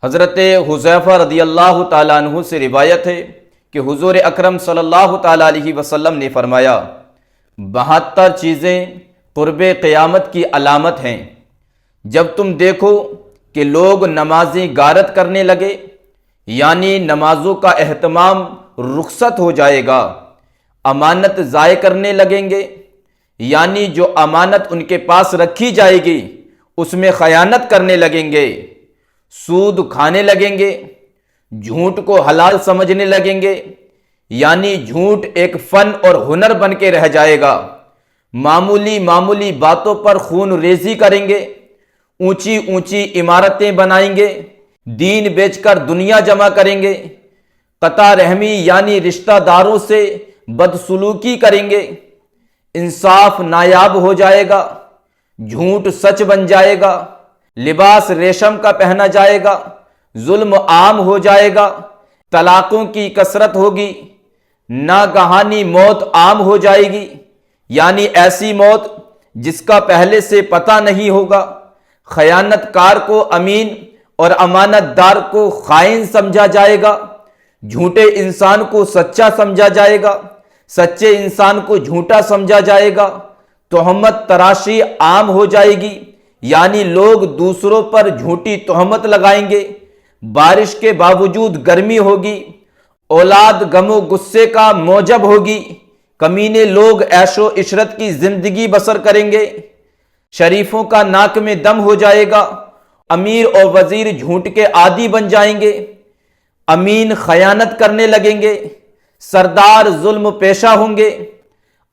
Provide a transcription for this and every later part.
حضرت حذیفہ رضی اللہ تعالیٰ عنہ سے روایت ہے کہ حضور اکرم صلی اللہ تعالیٰ علیہ وسلم نے فرمایا 72 چیزیں قرب قیامت کی علامت ہیں۔ جب تم دیکھو کہ لوگ نمازیں غارت کرنے لگے، یعنی نمازوں کا اہتمام رخصت ہو جائے گا، امانت ضائع کرنے لگیں گے، یعنی جو امانت ان کے پاس رکھی جائے گی اس میں خیانت کرنے لگیں گے، سود کھانے لگیں گے، جھوٹ کو حلال سمجھنے لگیں گے، یعنی جھوٹ ایک فن اور ہنر بن کے رہ جائے گا، معمولی باتوں پر خون ریزی کریں گے، اونچی اونچی عمارتیں بنائیں گے، دین بیچ کر دنیا جمع کریں گے، قطع رحمی یعنی رشتہ داروں سے بدسلوکی کریں گے، انصاف نایاب ہو جائے گا، جھوٹ سچ بن جائے گا، لباس ریشم کا پہنا جائے گا، ظلم عام ہو جائے گا، طلاقوں کی کثرت ہوگی، ناگہانی موت عام ہو جائے گی، یعنی ایسی موت جس کا پہلے سے پتہ نہیں ہوگا، خیانت کار کو امین اور امانت دار کو خائن سمجھا جائے گا، جھوٹے انسان کو سچا سمجھا جائے گا، سچے انسان کو جھوٹا سمجھا جائے گا، تہمت تراشی عام ہو جائے گی، یعنی لوگ دوسروں پر جھوٹی تہمت لگائیں گے، بارش کے باوجود گرمی ہوگی، اولاد غم و غصے کا موجب ہوگی، کمینے لوگ عیش و عشرت کی زندگی بسر کریں گے، شریفوں کا ناک میں دم ہو جائے گا، امیر اور وزیر جھوٹ کے عادی بن جائیں گے، امین خیانت کرنے لگیں گے، سردار ظلم پیشہ ہوں گے،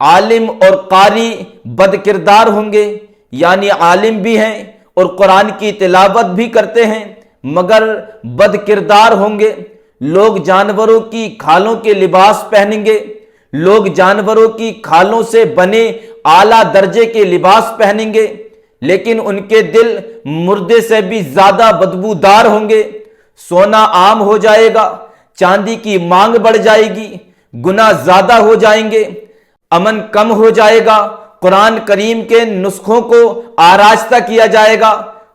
عالم اور قاری بد کردار ہوں گے، یعنی عالم بھی ہیں اور قرآن کی تلاوت بھی کرتے ہیں مگر بد کردار ہوں گے، لوگ جانوروں کی کھالوں کے لباس پہنیں گے، لوگ جانوروں کی کھالوں سے بنے اعلیٰ درجے کے لباس پہنیں گے، لیکن ان کے دل مردے سے بھی زیادہ بدبودار ہوں گے، سونا عام ہو جائے گا، چاندی کی مانگ بڑھ جائے گی، گناہ زیادہ ہو جائیں گے، امن کم ہو جائے گا، قرآن کریم کے نسخوں کو آراستہ کیا جائے گا،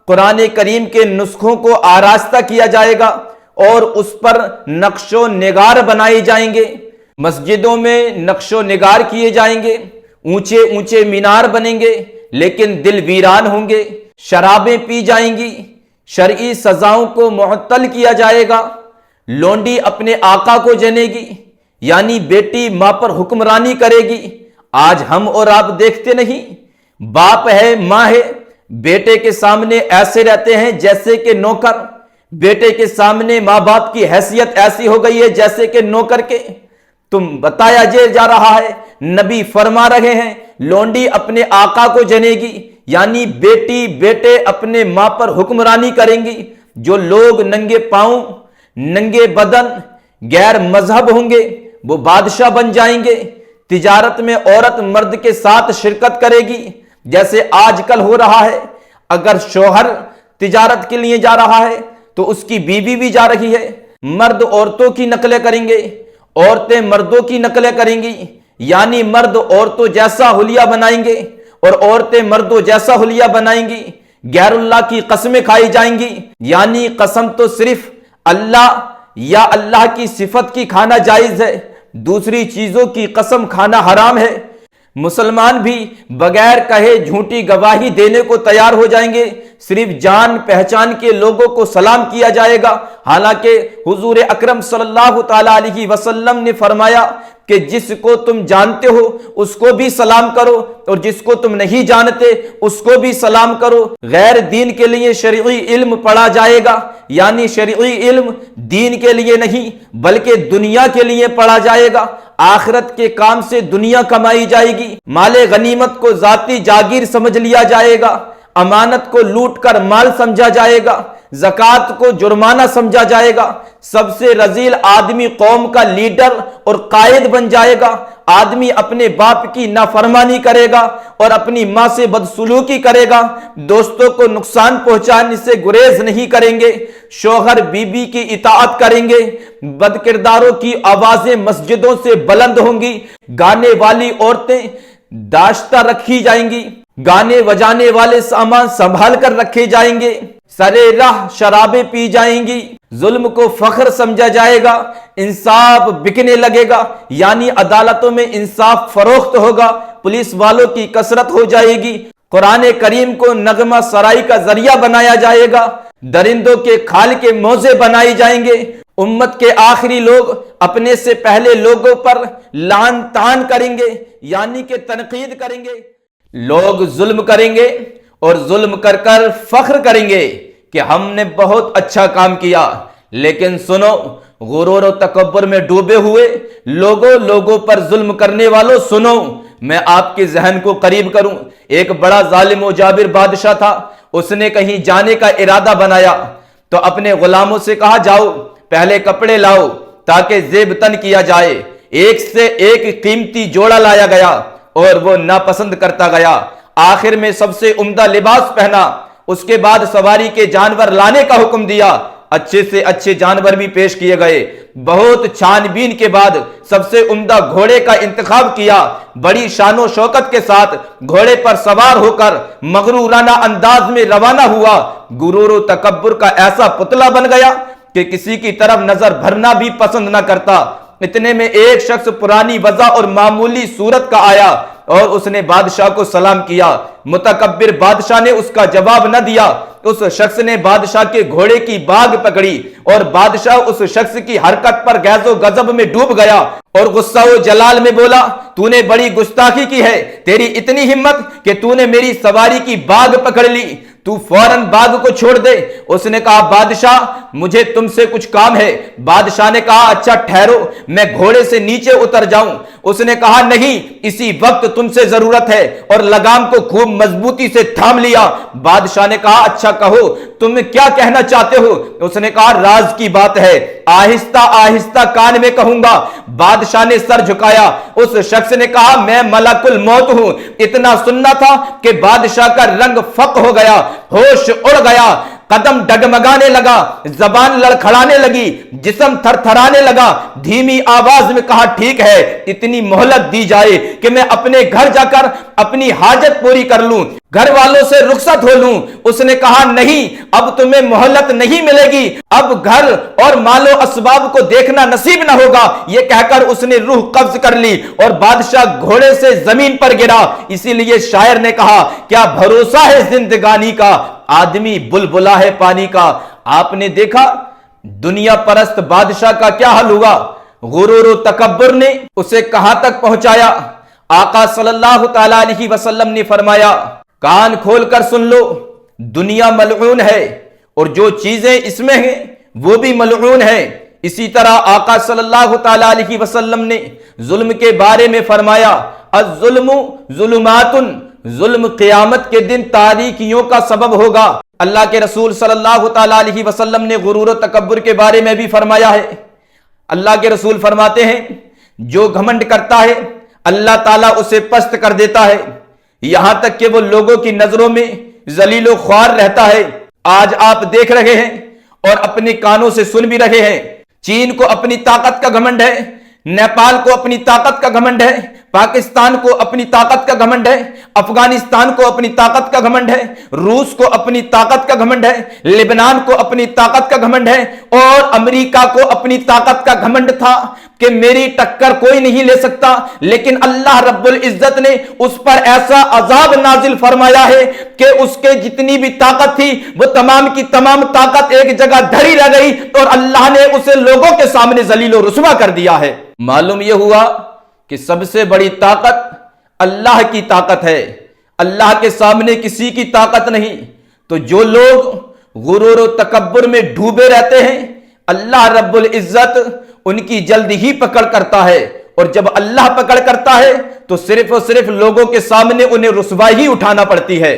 قرآن کریم کے نسخوں کو آراستہ کیا جائے گا اور اس پر نقش و نگار بنائے جائیں گے، مسجدوں میں نقش و نگار کیے جائیں گے، اونچے اونچے مینار بنیں گے لیکن دل ویران ہوں گے، شرابیں پی جائیں گی، شرعی سزاؤں کو معطل کیا جائے گا، لونڈی اپنے آقا کو جنے گی، یعنی بیٹی ماں پر حکمرانی کرے گی۔ آج ہم اور آپ دیکھتے نہیں، باپ ہے ماں ہے، بیٹے کے سامنے ایسے رہتے ہیں جیسے کہ نوکر، بیٹے کے سامنے ماں باپ کی حیثیت ایسی ہو گئی ہے جیسے کہ نوکر کے۔ تم بتایا جا رہا ہے، نبی فرما رہے ہیں لونڈی اپنے آقا کو جنے گی، یعنی بیٹے اپنے ماں پر حکمرانی کریں گی۔ جو لوگ ننگے پاؤں ننگے بدن غیر مذہب ہوں گے وہ بادشاہ بن جائیں گے۔ تجارت میں عورت مرد کے ساتھ شرکت کرے گی جیسے آج کل ہو رہا ہے، اگر شوہر تجارت کے لیے جا رہا ہے تو اس کی بیوی بھی جا رہی ہے، مرد عورتوں کی نقلیں کریں گے، عورتیں مردوں کی نقلیں کریں گی، یعنی مرد عورتوں جیسا حلیہ بنائیں گے اور عورتیں مردوں جیسا حلیہ بنائیں گی، غیر اللہ کی قسمیں کھائی جائیں گی، یعنی قسم تو صرف اللہ یا اللہ کی صفت کی کھانا جائز ہے، دوسری چیزوں کی قسم کھانا حرام ہے۔ مسلمان بھی بغیر کہے جھوٹی گواہی دینے کو تیار ہو جائیں گے، صرف جان پہچان کے لوگوں کو سلام کیا جائے گا، حالانکہ حضور اکرم صلی اللہ تعالی علیہ وسلم نے فرمایا کہ جس کو تم جانتے ہو اس کو بھی سلام کرو اور جس کو تم نہیں جانتے اس کو بھی سلام کرو۔ غیر دین کے لیے شرعی علم پڑھا جائے گا، یعنی شرعی علم دین کے لیے نہیں بلکہ دنیا کے لیے پڑھا جائے گا، آخرت کے کام سے دنیا کمائی جائے گی، مال غنیمت کو ذاتی جاگیر سمجھ لیا جائے گا، امانت کو لوٹ کر مال سمجھا جائے گا، زکوٰۃ کو جرمانہ سمجھا جائے گا، سب سے رذیل آدمی قوم کا لیڈر اور قائد بن جائے گا، آدمی اپنے باپ کی نافرمانی کرے گا اور اپنی ماں سے بدسلوکی کرے گا، دوستوں کو نقصان پہنچانے سے گریز نہیں کریں گے، شوہر بیوی کی اطاعت کریں گے، بد کرداروں کی آوازیں مسجدوں سے بلند ہوں گی، گانے والی عورتیں داشتہ رکھی جائیں گی، گانے بجانے والے سامان سنبھال کر رکھے جائیں گے، سرے راہ شرابیں پی جائیں گی، ظلم کو فخر سمجھا جائے گا، انصاف بکنے لگے گا، یعنی عدالتوں میں انصاف فروخت ہوگا، پولیس والوں کی کثرت ہو جائے گی، قرآن کریم کو نغمہ سرائی کا ذریعہ بنایا جائے گا، درندوں کے کھال کے موزے بنائے جائیں گے، امت کے آخری لوگ اپنے سے پہلے لوگوں پر لعن طعن کریں گے، یعنی کہ تنقید کریں گے، لوگ ظلم کریں گے اور ظلم کر کر فخر کریں گے کہ ہم نے بہت اچھا کام کیا۔ لیکن سنو، غرور و تکبر میں ڈوبے ہوئے لوگوں پر ظلم کرنے والوں، سنو، میں آپ کے ذہن کو قریب کروں۔ ایک بڑا ظالم و جابر بادشاہ تھا، اس نے کہیں جانے کا ارادہ بنایا تو اپنے غلاموں سے کہا، جاؤ پہلے کپڑے لاؤ تاکہ زیب تن کیا جائے۔ ایک سے ایک قیمتی جوڑا لایا گیا اور وہ ناپسند کرتا گیا، آخر میں سب سے عمدہ لباس پہنا، اس کے بعد سواری کے جانور لانے کا حکم دیا، اچھے سے اچھے جانور بھی پیش کیے گئے، بہت چھان بین کے بعد سب سے عمدہ گھوڑے کا انتخاب کیا، بڑی شان و شوکت کے ساتھ گھوڑے پر سوار ہو کر مغرورانہ انداز میں روانہ ہوا، غرور و تکبر کا ایسا پتلا بن گیا کہ کسی کی طرف نظر بھرنا بھی پسند نہ کرتا۔ اتنے میں ایک شخص پرانی وضع اور معمولی صورت کا آیا اور اس نے بادشاہ کو سلام کیا۔ متکبر بادشاہ نے اس کا جواب نہ دیا، اس شخص نے بادشاہ کے گھوڑے کی باگ پکڑی اور بادشاہ اس شخص کی حرکت پر غیظ و غضب میں ڈوب گیا اور غصہ و جلال میں بولا، تو نے بڑی گستاخی کی ہے، تیری اتنی ہمت کہ تو نے میری سواری کی باگ پکڑ لی، تو فوراً باغ کو چھوڑ دے۔ اس نے کہا، بادشاہ مجھے تم سے کچھ کام ہے۔ بادشاہ نے کہا، اچھا ٹھہرو، میں گھوڑے سے نیچے اتر جاؤں۔ اس نے کہا، نہیں، اسی وقت تم سے ضرورت ہے، اور لگام کو خوب مضبوطی سے تھام لیا۔ بادشاہ نے کہا، اچھا کہو، تم کیا کہنا چاہتے ہو؟ اس نے کہا، راز کی بات ہے، آہستہ آہستہ کان میں کہوں گا۔ بادشاہ نے سر جھکایا۔ اس شخص نے کہا، میں ملک الموت ہوں۔ اتنا سننا تھا کہ بادشاہ کا رنگ فق ہو گیا، ہوش اڑ گیا، قدم ڈگمگانے لگا، زبان لڑکھڑانے لگی، جسم تھر تھرانے لگا، دھیمی آواز میں کہا، ٹھیک ہے، اتنی مہلت دی جائے کہ میں اپنے گھر جا کر اپنی حاجت پوری کر لوں، گھر والوں سے رخصت ہو لوں۔ اس نے کہا، نہیں، اب تمہیں مہلت نہیں ملے گی، اب گھر اور مال و اسباب کو دیکھنا نصیب نہ ہوگا۔ یہ کہہ کر اس نے روح قبض کر لی اور بادشاہ گھوڑے سے زمین پر گرا۔ اسی لیے شاعر نے کہا، کیا بھروسہ ہے زندگانی کا، آدمی بلبلا ہے پانی کا۔ آپ نے دیکھا دنیا پرست بادشاہ کا کیا حل ہوا، غرور و تکبر نے اسے کہاں تک پہنچایا۔ آقا صلی اللہ تعالی علیہ وسلم نے فرمایا، کان کھول کر سن لو، دنیا ملعون ہے اور جو چیزیں اس میں ہیں وہ بھی ملعون ہیں۔ اسی طرح آقا صلی اللہ تعالی علیہ وسلم نے ظلم کے بارے میں فرمایا، الظلم ظلمات، ظلم قیامت کے دن تاریکیوں کا سبب ہوگا۔ اللہ کے رسول صلی اللہ تعالی علیہ وسلم نے غرور و تکبر کے بارے میں بھی فرمایا ہے۔ اللہ کے رسول فرماتے ہیں، جو گھمنڈ کرتا ہے اللہ تعالیٰ اسے پست کر دیتا ہے، یہاں تک کہ وہ لوگوں کی نظروں میں ذلیل و خوار رہتا ہے۔ آج آپ دیکھ رہے ہیں اور اپنے کانوں سے سن بھی رہے ہیں، چین کو اپنی طاقت کا گھمنڈ ہے، نیپال کو اپنی طاقت کا گھمنڈ ہے، پاکستان کو اپنی طاقت کا گھمنڈ ہے، افغانستان کو اپنی طاقت کا گھمنڈ ہے، روس کو اپنی طاقت کا گھمنڈ ہے، لبنان کو اپنی طاقت کا گھمنڈ ہے، اور امریکہ کو اپنی طاقت کا گھمنڈ تھا کہ میری ٹکر کوئی نہیں لے سکتا۔ لیکن اللہ رب العزت نے اس پر ایسا عذاب نازل فرمایا ہے کہ اس کے جتنی بھی طاقت تھی وہ تمام کی تمام طاقت ایک جگہ دھری رہ گئی اور اللہ نے اسے لوگوں کے سامنے ذلیل و رسوا کر دیا ہے۔ معلوم یہ ہوا کہ سب سے بڑی طاقت اللہ کی طاقت ہے، اللہ کے سامنے کسی کی طاقت نہیں۔ تو جو لوگ غرور و تکبر میں ڈوبے رہتے ہیں، اللہ رب العزت ان کی جلد ہی پکڑ کرتا ہے، اور جب اللہ پکڑ کرتا ہے تو صرف اور صرف لوگوں کے سامنے انہیں رسوائی ہی اٹھانا پڑتی ہے۔